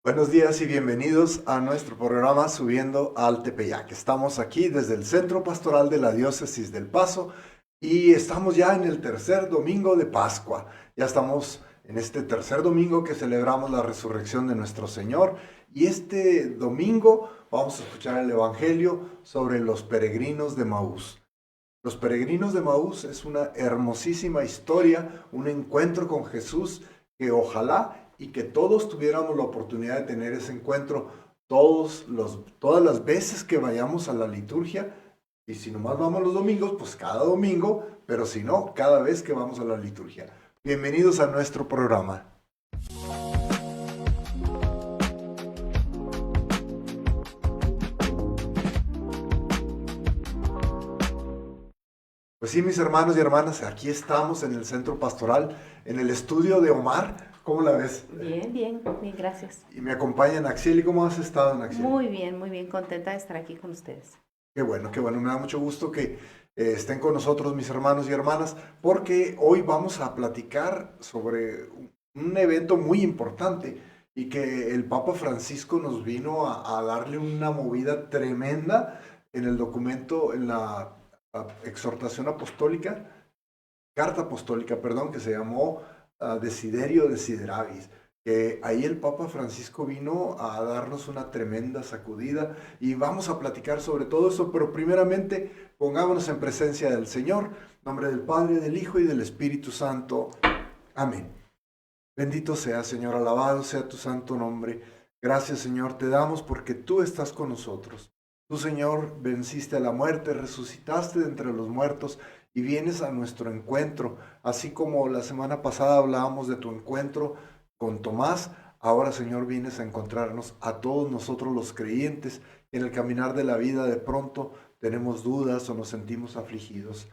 Buenos días y bienvenidos a nuestro programa Subiendo al Tepeyac. Estamos aquí desde el Centro Pastoral de la Diócesis del Paso y estamos ya en el tercer domingo de Pascua. Ya estamos en este tercer domingo que celebramos la resurrección de nuestro Señor y este domingo vamos a escuchar el Evangelio sobre los peregrinos de Maús. Los peregrinos de Maús es una hermosísima historia, un encuentro con Jesús que ojalá y que todos tuviéramos la oportunidad de tener ese encuentro todas las veces que vayamos a la liturgia. Y si nomás vamos los domingos, pues cada domingo, pero si no, cada vez que vamos a la liturgia. Bienvenidos a nuestro programa. Pues sí, mis hermanos y hermanas, aquí estamos en el centro pastoral, en el estudio de Omar. ¿Cómo la ves? Bien, bien, bien, gracias. Y me acompaña Naxieli. ¿Cómo has estado, Naxieli? Muy bien, contenta de estar aquí con ustedes. Qué bueno, me da mucho gusto que estén con nosotros mis hermanos y hermanas, porque hoy vamos a platicar sobre un evento muy importante y que el Papa Francisco nos vino a darle una movida tremenda en el documento, en la exhortación apostólica, carta apostólica, perdón, que se llamó Desiderio Desideravis, que ahí el Papa Francisco vino a darnos una tremenda sacudida y vamos a platicar sobre todo eso, pero primeramente pongámonos en presencia del Señor, en nombre del Padre, del Hijo y del Espíritu Santo. Amén. Bendito sea, Señor, alabado sea tu santo nombre. Gracias, Señor, te damos porque tú estás con nosotros. Tú, Señor, venciste a la muerte, resucitaste de entre los muertos y vienes a nuestro encuentro. Así como la semana pasada hablábamos de tu encuentro con Tomás, ahora, Señor, vienes a encontrarnos a todos nosotros los creyentes. En el caminar de la vida de pronto tenemos dudas o nos sentimos afligidos.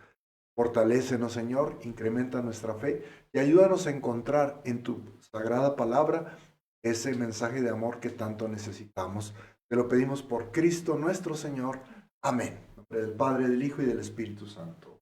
Fortalécenos, Señor, incrementa nuestra fe y ayúdanos a encontrar en tu sagrada palabra ese mensaje de amor que tanto necesitamos. Te lo pedimos por Cristo nuestro Señor. Amén. En nombre del Padre, del Hijo y del Espíritu Santo.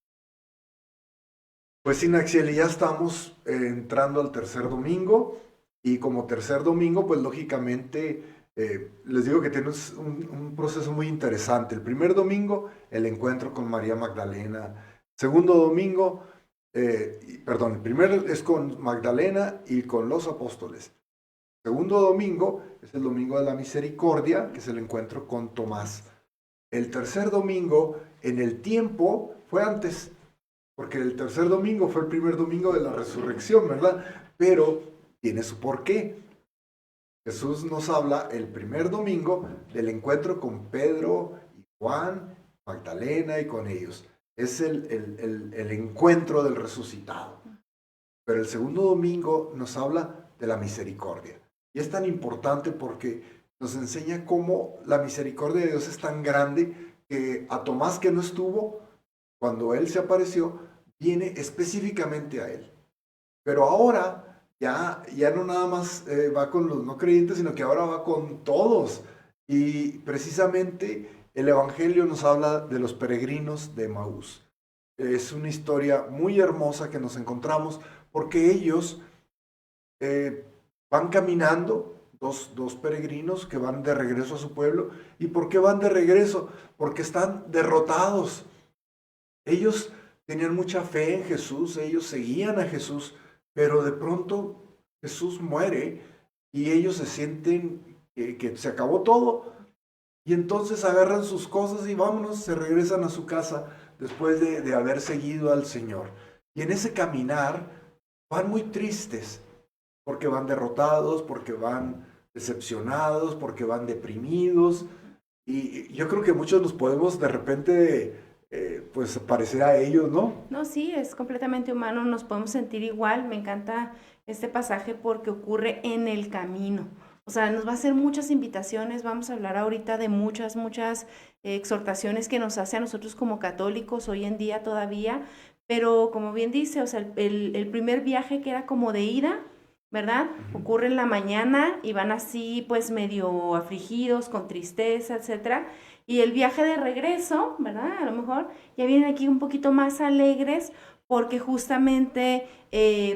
Pues sí, Naxiel, ya estamos entrando al tercer domingo y como tercer domingo, pues lógicamente les digo que tiene un proceso muy interesante. El primer domingo, el encuentro con María Magdalena. Segundo domingo, perdón, el primero es con Magdalena y con los apóstoles. Segundo domingo es el domingo de la misericordia, que es el encuentro con Tomás. El tercer domingo, en el tiempo, fue antes, porque el tercer domingo fue el primer domingo de la resurrección, ¿verdad? Pero tiene su porqué. Jesús nos habla el primer domingo del encuentro con Pedro y Juan, Magdalena y con ellos. Es el encuentro del resucitado. Pero el segundo domingo nos habla de la misericordia. Y es tan importante porque nos enseña cómo la misericordia de Dios es tan grande que a Tomás, que no estuvo, cuando Él se apareció, viene específicamente a Él. Pero ahora ya no nada más va con los no creyentes, sino que ahora va con todos. Y precisamente el Evangelio nos habla de los peregrinos de Maús. Es una historia muy hermosa que nos encontramos porque ellos eh, van caminando, dos peregrinos que van de regreso a su pueblo. ¿Y por qué van de regreso? Porque están derrotados. Ellos tenían mucha fe en Jesús, ellos seguían a Jesús, pero de pronto Jesús muere y ellos se sienten que se acabó todo. Y entonces agarran sus cosas y vámonos, se regresan a su casa después de haber seguido al Señor. Y en ese caminar van muy tristes, porque van derrotados, porque van decepcionados, porque van deprimidos. Y yo creo que muchos nos podemos de repente, pues, parecer a ellos, ¿no? No, sí, es completamente humano, nos podemos sentir igual. Me encanta este pasaje porque ocurre en el camino. O sea, nos va a hacer muchas invitaciones, vamos a hablar ahorita de muchas exhortaciones que nos hace a nosotros como católicos hoy en día todavía, pero como bien dice, o sea, el primer viaje que era como de ida, ¿verdad? Ujú. Ocurre en la mañana y van así pues medio afligidos, con tristeza, etcétera. Y el viaje de regreso, ¿verdad? A lo mejor ya vienen aquí un poquito más alegres porque justamente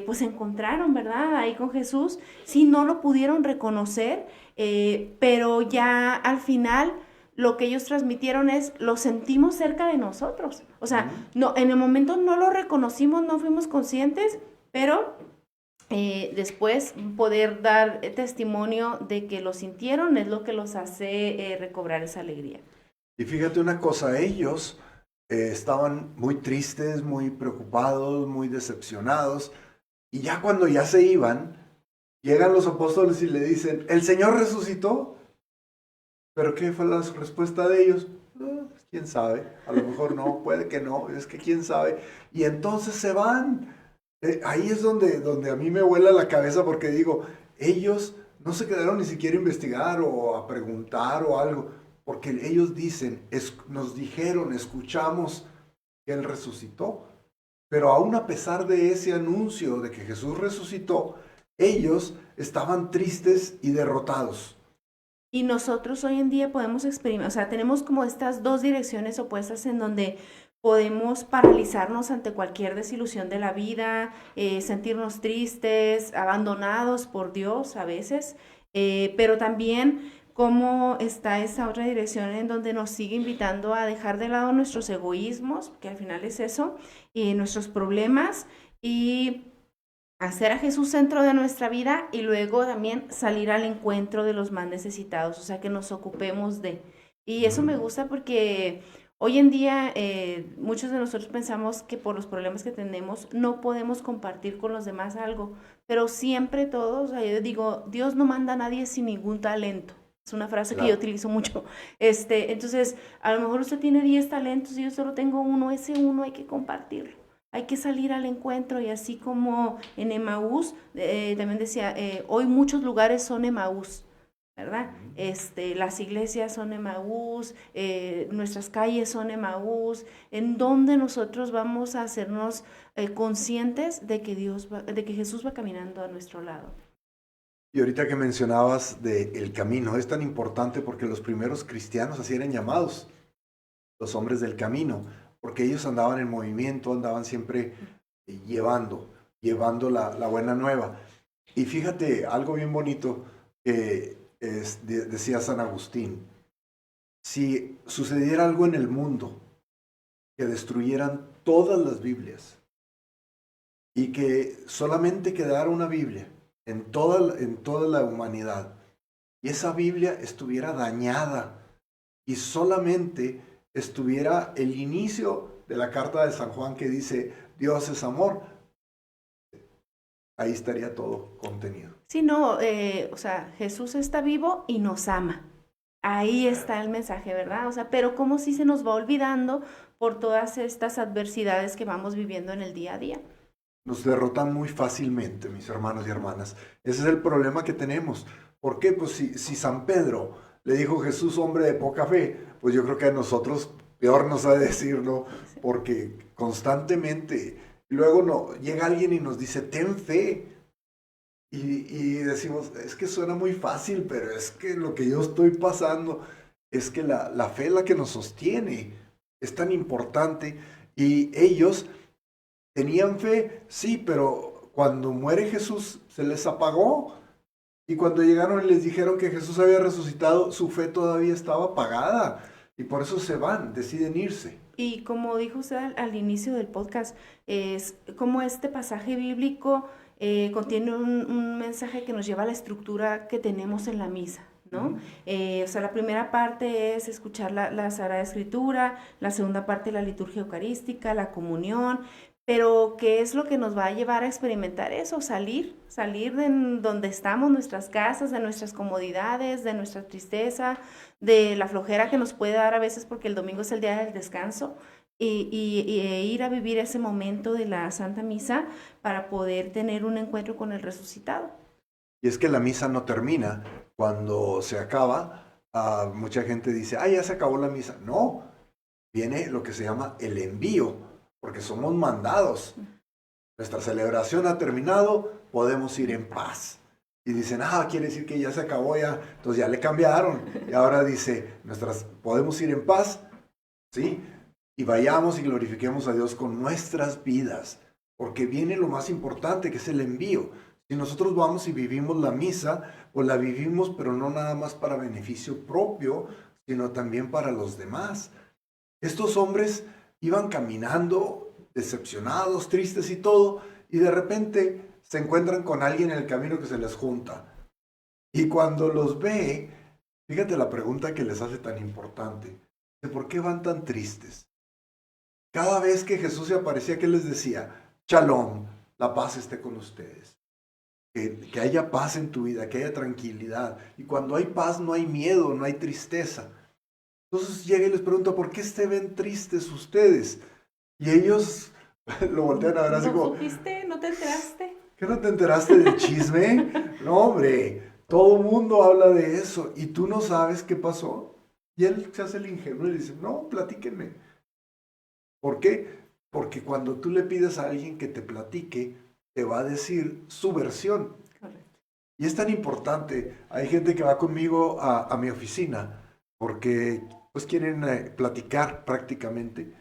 pues se encontraron, ¿verdad? Ahí con Jesús, sí, no lo pudieron reconocer, pero ya al final lo que ellos transmitieron es, lo sentimos cerca de nosotros. O sea, no, en el momento no lo reconocimos, no fuimos conscientes, pero después poder dar testimonio de que lo sintieron es lo que los hace recobrar esa alegría. Y fíjate una cosa, ellos estaban muy tristes, muy preocupados, muy decepcionados, y ya cuando ya se iban, llegan los apóstoles y le dicen, ¿el Señor resucitó? ¿Pero qué fue la respuesta de ellos? Pues, quién sabe, a lo mejor no, puede que no, es que quién sabe. Y entonces se van. Ahí es donde a mí me vuela la cabeza porque digo, ellos no se quedaron ni siquiera a investigar o a preguntar o algo, porque ellos dicen, nos dijeron, escuchamos que Él resucitó. Pero aún a pesar de ese anuncio de que Jesús resucitó, ellos estaban tristes y derrotados. Y nosotros hoy en día podemos experimentar, o sea, tenemos como estas dos direcciones opuestas en donde podemos paralizarnos ante cualquier desilusión de la vida, sentirnos tristes, abandonados por Dios a veces, pero también cómo está esa otra dirección en donde nos sigue invitando a dejar de lado nuestros egoísmos, que al final es eso, y nuestros problemas, y hacer a Jesús centro de nuestra vida y luego también salir al encuentro de los más necesitados, o sea, que nos ocupemos de. Y eso me gusta porque hoy en día muchos de nosotros pensamos que por los problemas que tenemos no podemos compartir con los demás algo, pero siempre todos, o sea, yo digo, Dios no manda a nadie sin ningún talento. Es una frase que yo utilizo mucho. Entonces, a lo mejor usted tiene 10 talentos y yo solo tengo uno, ese uno hay que compartirlo. Hay que salir al encuentro y así como en Emaús, también decía, hoy muchos lugares son Emaús, ¿verdad? Las iglesias son Emaús, nuestras calles son Emaús, en donde nosotros vamos a hacernos conscientes de que de que Jesús va caminando a nuestro lado. Y ahorita que mencionabas del camino, es tan importante porque los primeros cristianos así eran llamados, los hombres del camino, porque ellos andaban en movimiento, andaban siempre llevando la buena nueva. Y fíjate, algo bien bonito que decía San Agustín, si sucediera algo en el mundo, que destruyeran todas las Biblias y que solamente quedara una Biblia en toda la humanidad, y esa Biblia estuviera dañada y solamente estuviera el inicio de la carta de San Juan que dice, Dios es amor, ahí estaría todo contenido. Sí, no, o sea, Jesús está vivo y nos ama. Ahí está el mensaje, ¿verdad? O sea, pero como si se nos va olvidando por todas estas adversidades que vamos viviendo en el día a día. Nos derrotan muy fácilmente, mis hermanos y hermanas. Ese es el problema que tenemos. ¿Por qué? Pues si San Pedro le dijo Jesús, hombre de poca fe, pues yo creo que a nosotros peor nos ha de decirlo, porque constantemente, luego llega alguien y nos dice, ten fe. Y decimos, es que suena muy fácil, pero es que lo que yo estoy pasando es que la fe es la que nos sostiene, es tan importante. Y ellos tenían fe, sí, pero cuando muere Jesús se les apagó. Y cuando llegaron y les dijeron que Jesús había resucitado, su fe todavía estaba apagada. Y por eso se van, deciden irse. Y como dijo usted al inicio del podcast, es como este pasaje bíblico contiene un mensaje que nos lleva a la estructura que tenemos en la misa, ¿no? O sea, la primera parte es escuchar la Sagrada Escritura, la segunda parte la liturgia eucarística, la comunión, pero ¿qué es lo que nos va a llevar a experimentar eso? Salir de donde estamos, nuestras casas, de nuestras comodidades, de nuestra tristeza, de la flojera que nos puede dar a veces porque el domingo es el día del descanso, e ir a vivir ese momento de la Santa Misa para poder tener un encuentro con el resucitado. Y es que la misa no termina. Cuando se acaba, mucha gente dice, ya se acabó la misa. No, viene lo que se llama el envío, porque somos mandados. Nuestra celebración ha terminado, podemos ir en paz. Y dicen, quiere decir que ya se acabó ya, entonces ya le cambiaron. Y ahora dice, podemos ir en paz, ¿sí? Y vayamos y glorifiquemos a Dios con nuestras vidas. porque viene lo más importante, que es el envío. Si nosotros vamos y vivimos la misa, pues la vivimos, pero no nada más para beneficio propio, sino también para los demás. Estos hombres iban caminando, decepcionados, tristes y todo, y de repente se encuentran con alguien en el camino que se les junta. Y cuando los ve, fíjate la pregunta que les hace tan importante. ¿Por qué van tan tristes? Cada vez que Jesús se aparecía, ¿qué les decía? Shalom, la paz esté con ustedes. Que haya paz en tu vida, que haya tranquilidad. Y cuando hay paz no hay miedo, no hay tristeza. Entonces llega y les pregunta, ¿por qué se ven tristes ustedes? Y ellos lo voltean a ver así ¿No como, supiste? ¿No te enteraste? ¿qué no te enteraste del chisme? No, hombre, todo el mundo habla de eso y tú no sabes qué pasó. Y él se hace el ingenuo y dice, no, platíquenme. ¿Por qué? Porque cuando tú le pides a alguien que te platique, te va a decir su versión. Correcto. Y es tan importante. Hay gente que va conmigo a mi oficina porque pues quieren platicar prácticamente.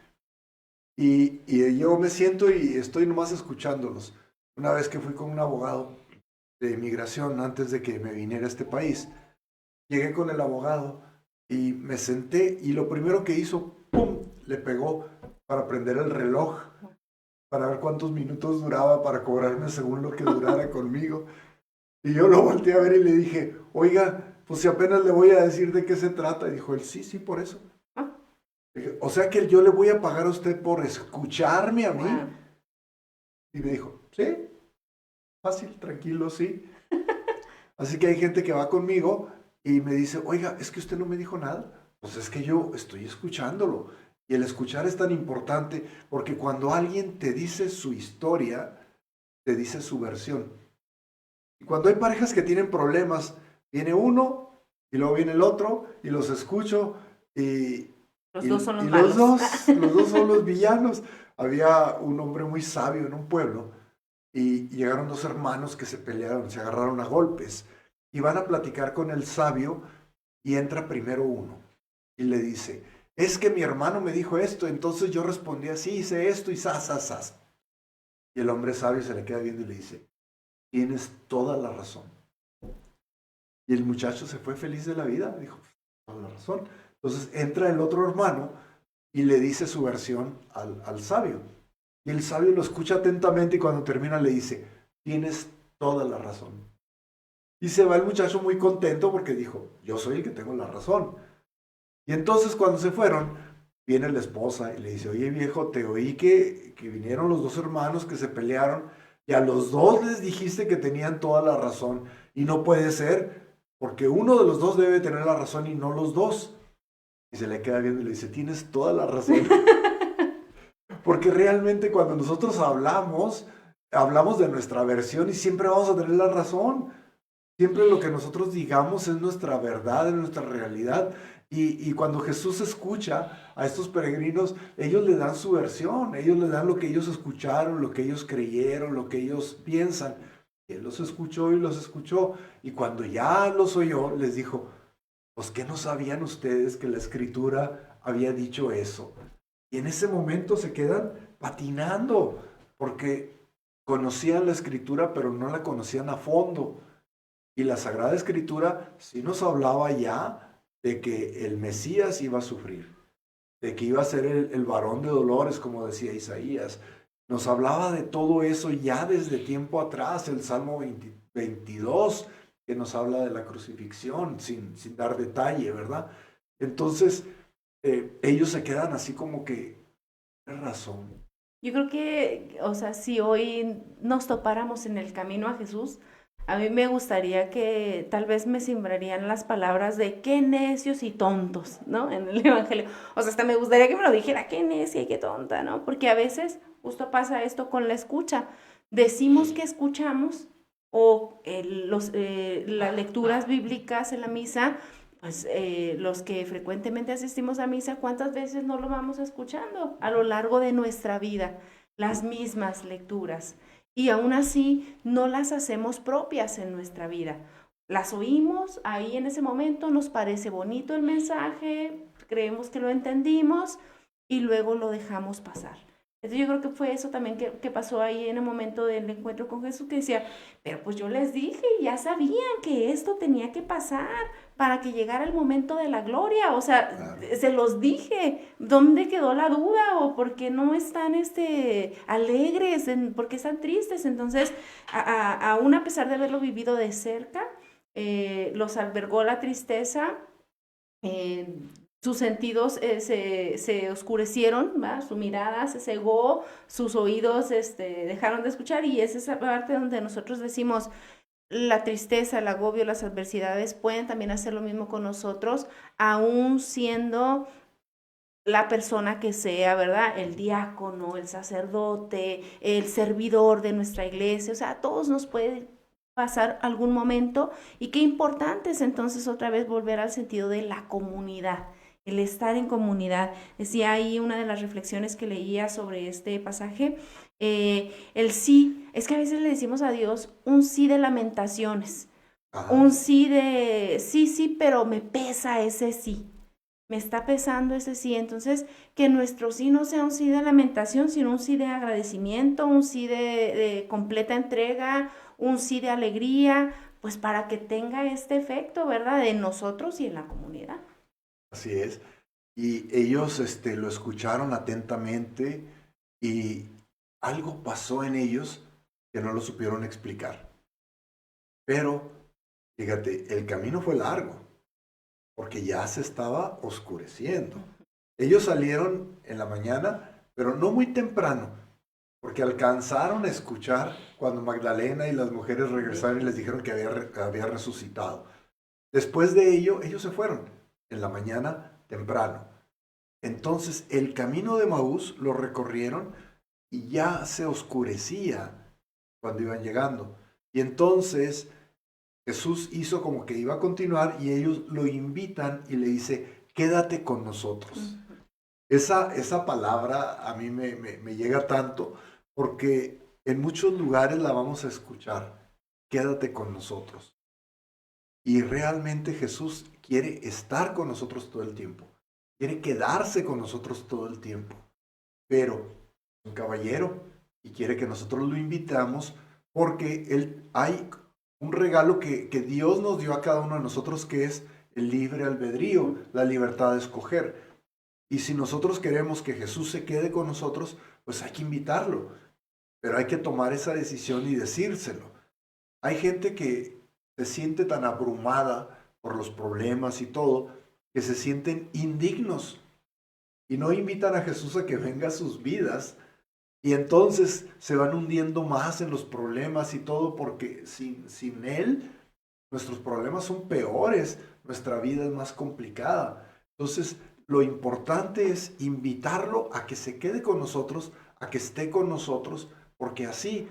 Y yo me siento y estoy nomás escuchándolos. Una vez que fui con un abogado de inmigración antes de que me viniera a este país, llegué con el abogado y me senté y lo primero que hizo, ¡pum!, le pegó para prender el reloj, para ver cuántos minutos duraba para cobrarme según lo que durara conmigo. Y yo lo volteé a ver y le dije, oiga, pues si apenas le voy a decir de qué se trata. Y dijo él, sí, sí, por eso. Ah, Dije, o sea que yo le voy a pagar a usted por escucharme a mí. wow. Y me dijo, sí, fácil, tranquilo, sí. Así que hay gente que va conmigo y me dice, oiga, es que usted no me dijo nada. Pues es que yo estoy escuchándolo. Y el escuchar es tan importante porque cuando alguien te dice su historia, te dice su versión. Y cuando hay parejas que tienen problemas, viene uno y luego viene el otro y los escucho y, Los dos son los los malos. dos son los villanos. Había un hombre muy sabio en un pueblo y llegaron dos hermanos que se pelearon, se agarraron a golpes y van a platicar con el sabio y entra primero uno y le dice, es que mi hermano me dijo esto, entonces yo respondí así, hice esto y zas, zas, zas. Y el hombre sabio se le queda viendo y le dice, tienes toda la razón. Y el muchacho se fue feliz de la vida, dijo, toda la razón. Entonces entra el otro hermano y le dice su versión al sabio. Y el sabio lo escucha atentamente y cuando termina le dice, tienes toda la razón. Y se va el muchacho muy contento porque dijo, yo soy el que tengo la razón. Y entonces cuando se fueron, viene la esposa y le dice, oye viejo, te oí que vinieron los dos hermanos que se pelearon y a los dos les dijiste que tenían toda la razón. Y no puede ser, porque uno de los dos debe tener la razón y no los dos. Y se le queda viendo y le dice, tienes toda la razón. Porque realmente cuando nosotros hablamos de nuestra versión y siempre vamos a tener la razón. Siempre lo que nosotros digamos es nuestra verdad, es nuestra realidad. Y cuando Jesús escucha a estos peregrinos, ellos le dan su versión, ellos le dan lo que ellos escucharon, lo que ellos creyeron, lo que ellos piensan. Y Él los escuchó y los escuchó. Y cuando ya los oyó, les dijo, pues ¿qué no sabían ustedes que la Escritura había dicho eso? Y en ese momento se quedan patinando, porque conocían la Escritura, pero no la conocían a fondo. Y la Sagrada Escritura sí nos hablaba ya de que el Mesías iba a sufrir, de que iba a ser el varón de dolores, como decía Isaías. Nos hablaba de todo eso ya desde tiempo atrás, el Salmo 22, que nos habla de la crucifixión, sin dar detalle, ¿verdad? Entonces, ellos se quedan así como que, tienes razón. Yo creo que, o sea, si hoy nos topáramos en el camino a Jesús, a mí me gustaría que tal vez me sembrarían las palabras de qué necios y tontos, ¿no? En el Evangelio. O sea, hasta me gustaría que me lo dijera, qué necia y qué tonta, ¿no? Porque a veces justo pasa esto con la escucha. Decimos que escuchamos o las lecturas bíblicas en la misa, pues los que frecuentemente asistimos a misa, ¿cuántas veces no lo vamos escuchando a lo largo de nuestra vida? Las mismas lecturas. Y aún así no las hacemos propias en nuestra vida. Las oímos ahí en ese momento, nos parece bonito el mensaje, creemos que lo entendimos y luego lo dejamos pasar. Entonces yo creo que fue eso también que pasó ahí en el momento del encuentro con Jesús, que decía, pero pues yo les dije, ya sabían que esto tenía que pasar para que llegara el momento de la gloria, o sea, Claro. se los dije, ¿dónde quedó la duda? ¿O por qué no están alegres? ¿Por qué están tristes? Entonces, aún a pesar de haberlo vivido de cerca, los albergó la tristeza, eh, sus sentidos se oscurecieron, ¿va? Su mirada se cegó, sus oídos dejaron de escuchar, y es esa parte donde nosotros decimos, la tristeza, el agobio, las adversidades pueden también hacer lo mismo con nosotros, aún siendo la persona que sea, ¿verdad? El diácono, el sacerdote, el servidor de nuestra iglesia, o sea, a todos nos puede pasar algún momento, y qué importante es entonces otra vez volver al sentido de la comunidad, el estar en comunidad. Decía ahí una de las reflexiones que leía sobre este pasaje, el sí, es que a veces le decimos a Dios un sí de lamentaciones, Ajá. un sí de sí, sí, pero me pesa ese sí, me está pesando ese sí. Entonces, que nuestro sí no sea un sí de lamentación, sino un sí de agradecimiento, un sí de completa entrega, un sí de alegría, pues para que tenga este efecto, ¿verdad? En nosotros y en la comunidad. Así es. Y ellos lo escucharon atentamente y algo pasó en ellos que no lo supieron explicar. Pero, fíjate, el camino fue largo porque ya se estaba oscureciendo. Ellos salieron en la mañana, pero no muy temprano, porque alcanzaron a escuchar cuando Magdalena y las mujeres regresaron y les dijeron que había resucitado. Después de ello, ellos se fueron en la mañana temprano. Entonces, el camino de Maús lo recorrieron y ya se oscurecía cuando iban llegando. Y entonces Jesús hizo como que iba a continuar y ellos lo invitan y le dice, quédate con nosotros. Esa palabra a mí me llega tanto porque en muchos lugares la vamos a escuchar, quédate con nosotros. Y realmente Jesús quiere estar con nosotros todo el tiempo, quiere quedarse con nosotros todo el tiempo, pero es un caballero y quiere que nosotros lo invitamos porque hay un regalo que Dios nos dio a cada uno de nosotros, que es el libre albedrío, la libertad de escoger. Y si nosotros queremos que Jesús se quede con nosotros, pues hay que invitarlo, pero hay que tomar esa decisión y decírselo. Hay gente que se siente tan abrumada por los problemas y todo, que se sienten indignos y no invitan a Jesús a que venga a sus vidas, y entonces se van hundiendo más en los problemas y todo, porque sin Él nuestros problemas son peores, nuestra vida es más complicada. Entonces, lo importante es invitarlo a que se quede con nosotros, a que esté con nosotros, porque así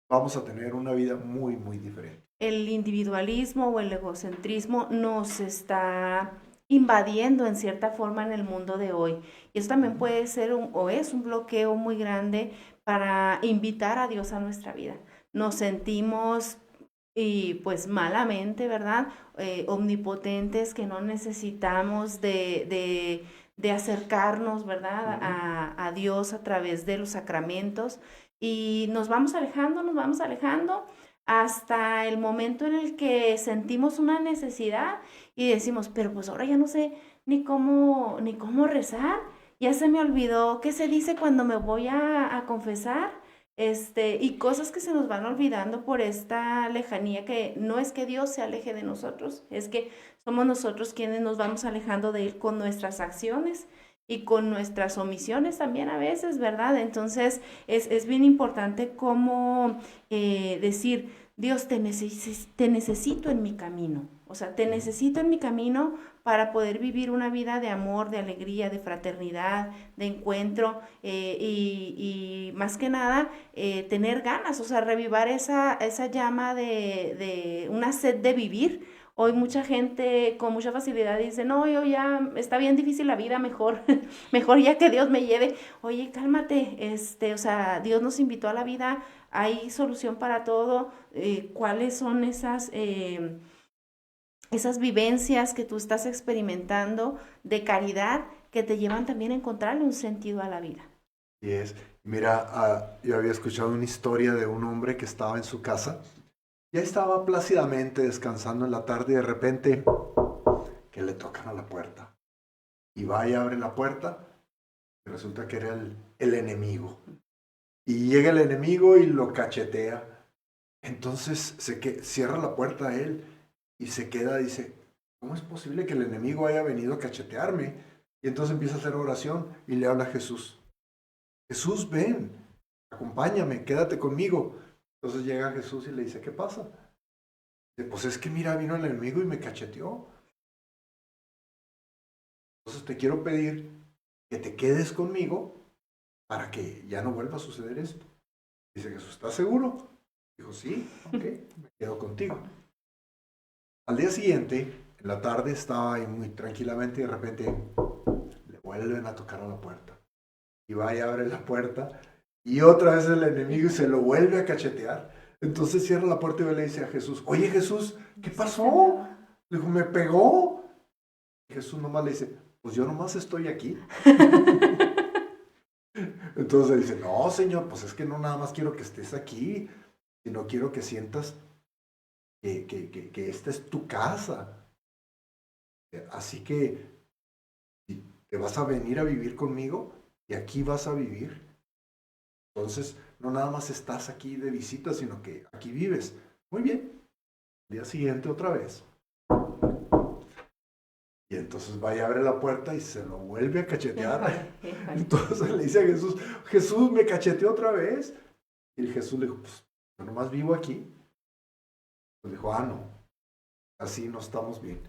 vamos a tener una vida muy, muy diferente. El individualismo o el egocentrismo nos está invadiendo en cierta forma en el mundo de hoy. Y eso también puede ser o es un bloqueo muy grande para invitar a Dios a nuestra vida. Nos sentimos y pues malamente, ¿verdad? Omnipotentes, que no necesitamos de acercarnos, ¿verdad? A Dios a través de los sacramentos, y nos vamos alejando hasta el momento en el que sentimos una necesidad y decimos, pero pues ahora ya no sé ni cómo rezar, ya se me olvidó qué se dice cuando me voy a confesar, y cosas que se nos van olvidando por esta lejanía, que no es que Dios se aleje de nosotros, es que somos nosotros quienes nos vamos alejando de Él con nuestras acciones y con nuestras omisiones también a veces, ¿verdad? Entonces es bien importante como decir, Dios, te necesito en mi camino, o sea, te necesito en mi camino para poder vivir una vida de amor, de alegría, de fraternidad, de encuentro, y más que nada tener ganas, o sea, revivar esa llama de una sed de vivir. Hoy mucha gente con mucha facilidad dice, no, yo ya está bien difícil la vida, mejor, mejor ya que Dios me lleve. Oye, cálmate, o sea, Dios nos invitó a la vida, hay solución para todo. ¿Cuáles son esas vivencias que tú estás experimentando de caridad que te llevan también a encontrarle un sentido a la vida? Y es, mira, yo había escuchado una historia de un hombre que estaba en su casa, ya estaba plácidamente descansando en la tarde y de repente que le tocan a la puerta. Y va y abre la puerta y resulta que era el enemigo. Y llega el enemigo y lo cachetea. Entonces cierra la puerta a él y se queda, dice, ¿cómo es posible que el enemigo haya venido a cachetearme? Y entonces empieza a hacer oración y le habla a Jesús. Jesús, ven, acompáñame, quédate conmigo. Entonces llega Jesús y le dice, ¿qué pasa? Dice, pues es que mira, vino el enemigo y me cacheteó. Entonces te quiero pedir que te quedes conmigo para que ya no vuelva a suceder esto. Dice Jesús, ¿estás seguro? Dijo, sí, ok, me quedo contigo. Al día siguiente, en la tarde, estaba ahí muy tranquilamente y de repente le vuelven a tocar a la puerta. Y va y abre la puerta y otra vez el enemigo y se lo vuelve a cachetear. Entonces cierra la puerta y le dice a Jesús, oye Jesús, ¿qué pasó? Le dijo, me pegó. Y Jesús nomás le dice, pues yo nomás estoy aquí. Entonces dice, no Señor, pues es que no nada más quiero que estés aquí, sino quiero que sientas que esta es tu casa. Así que si te vas a venir a vivir conmigo y aquí vas a vivir. Entonces, no nada más estás aquí de visita, sino que aquí vives. Muy bien. Al día siguiente otra vez. Y entonces va y abre la puerta y se lo vuelve a cachetear. Entonces le dice a Jesús, Jesús, me cacheteó otra vez. Y Jesús le dijo, pues yo nomás vivo aquí. Pues dijo, no, así no estamos bien.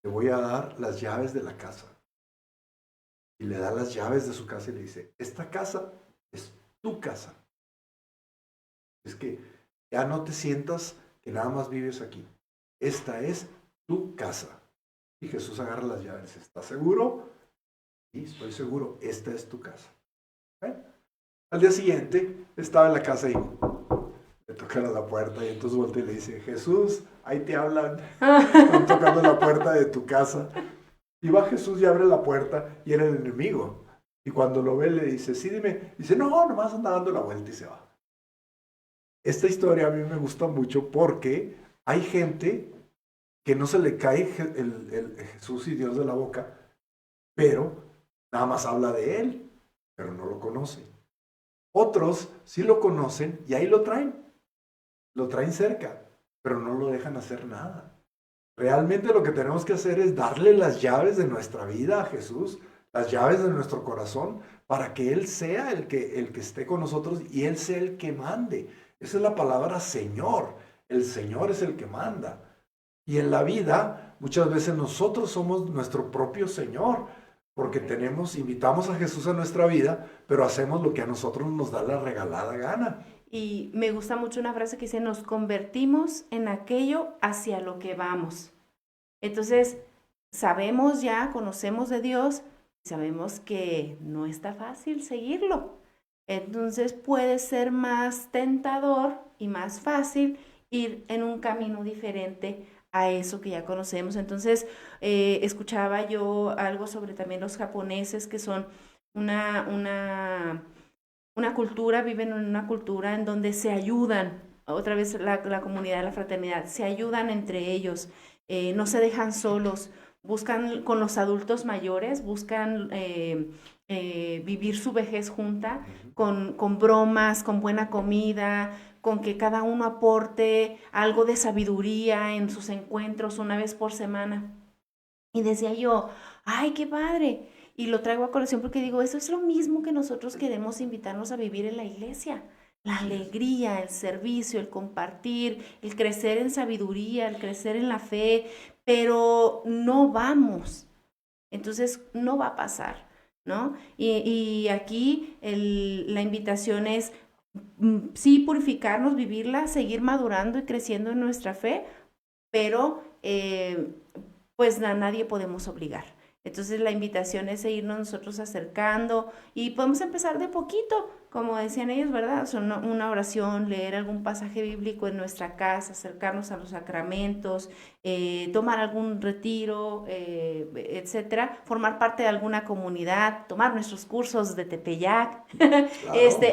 Te voy a dar las llaves de la casa. Y le da las llaves de su casa y le dice, esta casa es tu casa. Es que ya no te sientas que nada más vives aquí. Esta es tu casa. Y Jesús agarra las llaves. ¿Estás seguro? Sí, estoy seguro. Esta es tu casa. ¿Eh? Al día siguiente estaba en la casa y le tocan a la puerta y entonces voltea y le dice, Jesús, ahí te hablan. Están tocando la puerta de tu casa. Y va Jesús y abre la puerta y era el enemigo. Y cuando lo ve le dice, sí, dime. Dice, no, nomás anda dando la vuelta y se va. Esta historia a mí me gusta mucho porque hay gente que no se le cae el Jesús y Dios de la boca, pero nada más habla de él, pero no lo conoce. Otros sí lo conocen y ahí lo traen cerca, pero no lo dejan hacer nada. Realmente lo que tenemos que hacer es darle las llaves de nuestra vida a Jesús, las llaves de nuestro corazón, para que Él sea el que esté con nosotros y Él sea el que mande. Esa es la palabra Señor. El Señor es el que manda. Y en la vida, muchas veces nosotros somos nuestro propio Señor, porque invitamos a Jesús a nuestra vida, pero hacemos lo que a nosotros nos da la regalada gana. Y me gusta mucho una frase que dice, nos convertimos en aquello hacia lo que vamos. Entonces, sabemos ya, conocemos de Dios, sabemos que no está fácil seguirlo. Entonces puede ser más tentador y más fácil ir en un camino diferente a eso que ya conocemos. Entonces, escuchaba yo algo sobre también los japoneses, que son una cultura, viven en una cultura en donde se ayudan, otra vez la comunidad, la fraternidad, se ayudan entre ellos, no se dejan solos, buscan con los adultos mayores, buscan vivir su vejez junta, con bromas, con buena comida, con que cada uno aporte algo de sabiduría en sus encuentros una vez por semana. Y decía yo, ¡ay, qué padre! Y lo traigo a colación porque digo, eso es lo mismo que nosotros queremos invitarnos a vivir en la iglesia. La alegría, el servicio, el compartir, el crecer en sabiduría, el crecer en la fe, pero no vamos. Entonces no va a pasar, ¿no? Y aquí la invitación es, sí, purificarnos, vivirla, seguir madurando y creciendo en nuestra fe, pero pues a nadie podemos obligar. Entonces la invitación es seguirnos nosotros acercando y podemos empezar de poquito. como decían ellos, ¿verdad? O sea, una oración, leer algún pasaje bíblico en nuestra casa, acercarnos a los sacramentos, tomar algún retiro, etcétera, formar parte de alguna comunidad, tomar nuestros cursos de Tepeyac. Claro.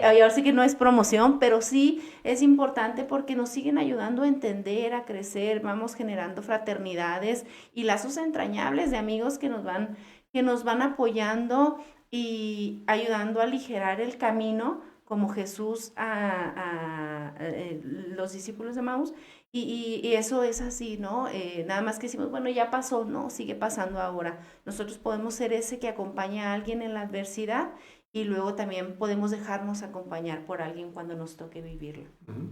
Ahora sí que no es promoción, pero sí es importante porque nos siguen ayudando a entender, a crecer, vamos generando fraternidades y lazos entrañables de amigos que nos van apoyando y ayudando a aligerar el camino como Jesús a los discípulos de Maús. Y eso es así, ¿no? Nada más que decimos, bueno, ya pasó, no, sigue pasando ahora. Nosotros podemos ser ese que acompaña a alguien en la adversidad y luego también podemos dejarnos acompañar por alguien cuando nos toque vivirlo. Ujú.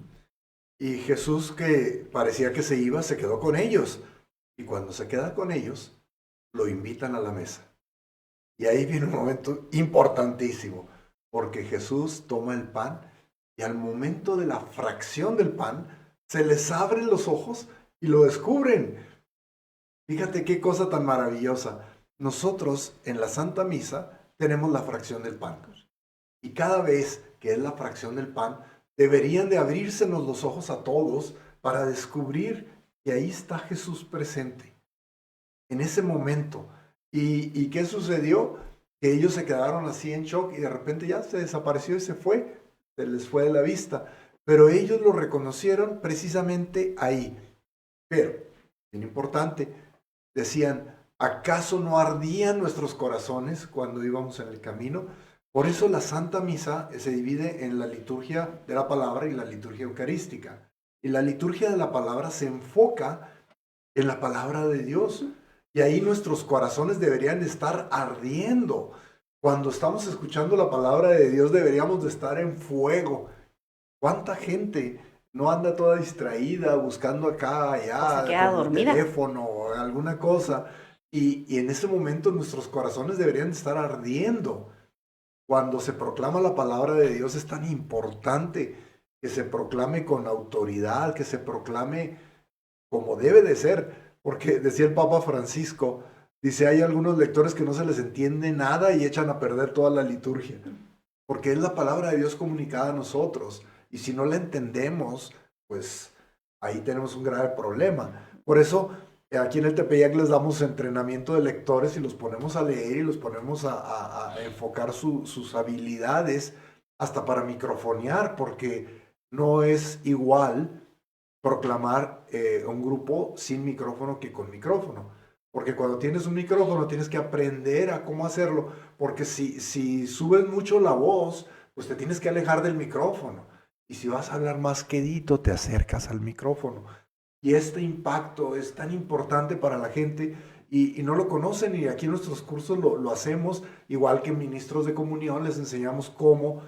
Y Jesús, que parecía que se iba, se quedó con ellos. Y cuando se queda con ellos, lo invitan a la mesa. Y ahí viene un momento importantísimo, porque Jesús toma el pan y al momento de la fracción del pan, se les abren los ojos y lo descubren. Fíjate qué cosa tan maravillosa. Nosotros en la Santa Misa tenemos la fracción del pan. Y cada vez que es la fracción del pan, deberían de abrírsenos los ojos a todos para descubrir que ahí está Jesús presente, en ese momento. ¿Y qué sucedió? Que ellos se quedaron así en shock y de repente ya se desapareció y se les fue de la vista. Pero ellos lo reconocieron precisamente ahí. Pero, bien importante, decían, ¿acaso no ardían nuestros corazones cuando íbamos en el camino? Por eso la Santa Misa se divide en la liturgia de la palabra y la liturgia eucarística. Y la liturgia de la palabra se enfoca en la palabra de Dios. Y ahí nuestros corazones deberían estar ardiendo. Cuando estamos escuchando la palabra de Dios deberíamos de estar en fuego. ¿Cuánta gente no anda toda distraída buscando acá, O se allá, queda con el dormida. teléfono o alguna cosa? Y en ese momento nuestros corazones deberían de estar ardiendo. Cuando se proclama la palabra de Dios es tan importante que se proclame con autoridad, que se proclame como debe de ser, porque decía el Papa Francisco, dice, hay algunos lectores que no se les entiende nada y echan a perder toda la liturgia, porque es la palabra de Dios comunicada a nosotros, y si no la entendemos, pues ahí tenemos un grave problema. Por eso, aquí en el Tepeyac les damos entrenamiento de lectores y los ponemos a leer y los ponemos a enfocar sus habilidades hasta para microfonear, porque no es igual proclamar un grupo sin micrófono que con micrófono. Porque cuando tienes un micrófono tienes que aprender a cómo hacerlo, porque si subes mucho la voz, pues te tienes que alejar del micrófono. Y si vas a hablar más quedito, te acercas al micrófono. Y este impacto es tan importante para la gente y no lo conocen y aquí en nuestros cursos lo hacemos, igual que ministros de comunión, les enseñamos cómo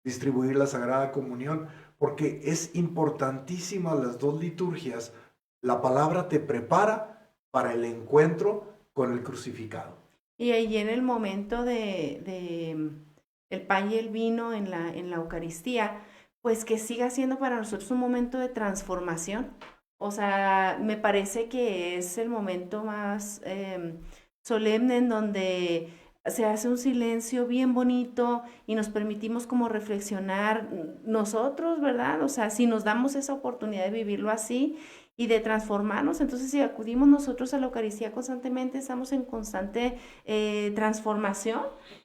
distribuir la Sagrada Comunión, porque es importantísima las dos liturgias. La palabra te prepara para el encuentro con el crucificado. Y ahí en el momento de el pan y el vino en la Eucaristía, pues que siga siendo para nosotros un momento de transformación. O sea, me parece que es el momento más solemne en donde se hace un silencio bien bonito y nos permitimos como reflexionar nosotros, ¿verdad? O sea, si nos damos esa oportunidad de vivirlo así y de transformarnos, entonces si acudimos nosotros a la Eucaristía constantemente, estamos en constante transformación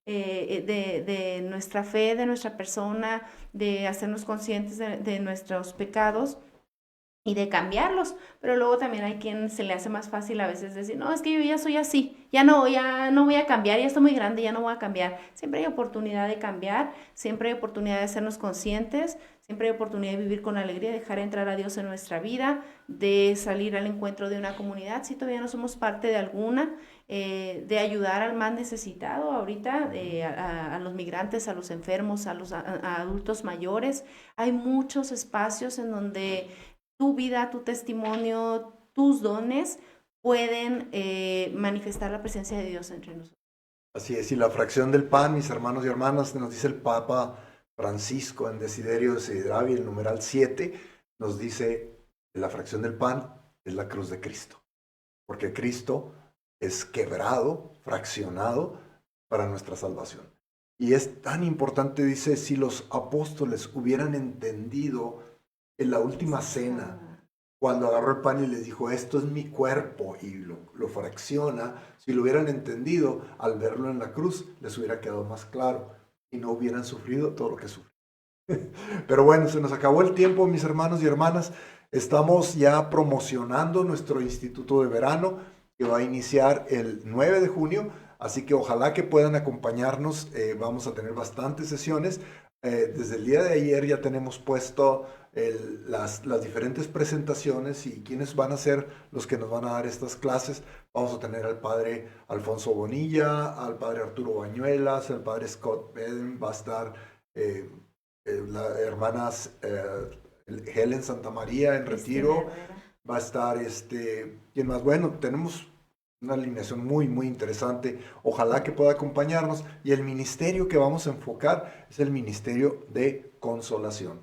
de nuestra fe, de nuestra persona, de hacernos conscientes de nuestros pecados y de cambiarlos, pero luego también hay quien se le hace más fácil a veces decir, no, es que yo ya soy así, ya no voy a cambiar, ya estoy muy grande, ya no voy a cambiar. Siempre hay oportunidad de cambiar, siempre hay oportunidad de hacernos conscientes, siempre hay oportunidad de vivir con alegría, de dejar entrar a Dios en nuestra vida, de salir al encuentro de una comunidad, si todavía no somos parte de alguna, de ayudar al más necesitado ahorita, a los migrantes, a los enfermos, a adultos mayores. Hay muchos espacios en donde tu vida, tu testimonio, tus dones pueden manifestar la presencia de Dios entre nosotros. Así es, y la fracción del pan, mis hermanos y hermanas, nos dice el Papa Francisco en Desiderio de Sidravi, el numeral 7, nos dice que la fracción del pan es la cruz de Cristo, porque Cristo es quebrado, fraccionado para nuestra salvación. Y es tan importante, dice, si los apóstoles hubieran entendido en la última cena, cuando agarró el pan y les dijo, esto es mi cuerpo, y lo fracciona, si lo hubieran entendido, al verlo en la cruz, les hubiera quedado más claro y no hubieran sufrido todo lo que sufrieron. Pero bueno, se nos acabó el tiempo, mis hermanos y hermanas. Estamos ya promocionando nuestro instituto de verano, que va a iniciar el 9 de junio, así que ojalá que puedan acompañarnos. Vamos a tener bastantes sesiones. Desde el día de ayer ya tenemos puesto las diferentes presentaciones y quiénes van a ser los que nos van a dar estas clases. Vamos a tener al padre Alfonso Bonilla, al padre Arturo Bañuelas, al padre Scott Beden, va a estar las hermanas Helen Santa María en retiro, va a estar ¿quién más? Bueno, tenemos una alineación muy, muy interesante. Ojalá que pueda acompañarnos. Y el ministerio que vamos a enfocar es el ministerio de consolación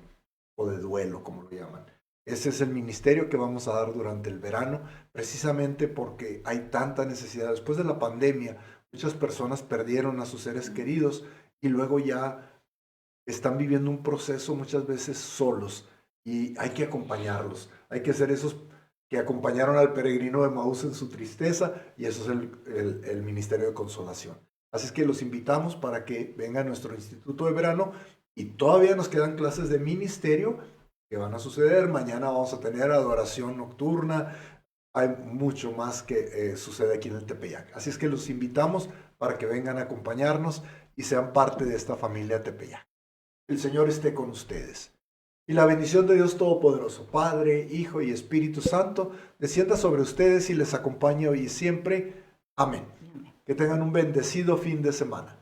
o de duelo, como lo llaman. Ese es el ministerio que vamos a dar durante el verano, precisamente porque hay tanta necesidad. Después de la pandemia, muchas personas perdieron a sus seres queridos y luego ya están viviendo un proceso muchas veces solos y hay que acompañarlos. Hay que ser esos que acompañaron al peregrino de Maús en su tristeza, y eso es el Ministerio de Consolación. Así es que los invitamos para que vengan a nuestro instituto de verano, y todavía nos quedan clases de ministerio que van a suceder. Mañana vamos a tener adoración nocturna. Hay mucho más que sucede aquí en el Tepeyac. Así es que los invitamos para que vengan a acompañarnos y sean parte de esta familia Tepeyac. El Señor esté con ustedes. Y la bendición de Dios Todopoderoso, Padre, Hijo y Espíritu Santo, descienda sobre ustedes y les acompañe hoy y siempre. Amén. Que tengan un bendecido fin de semana.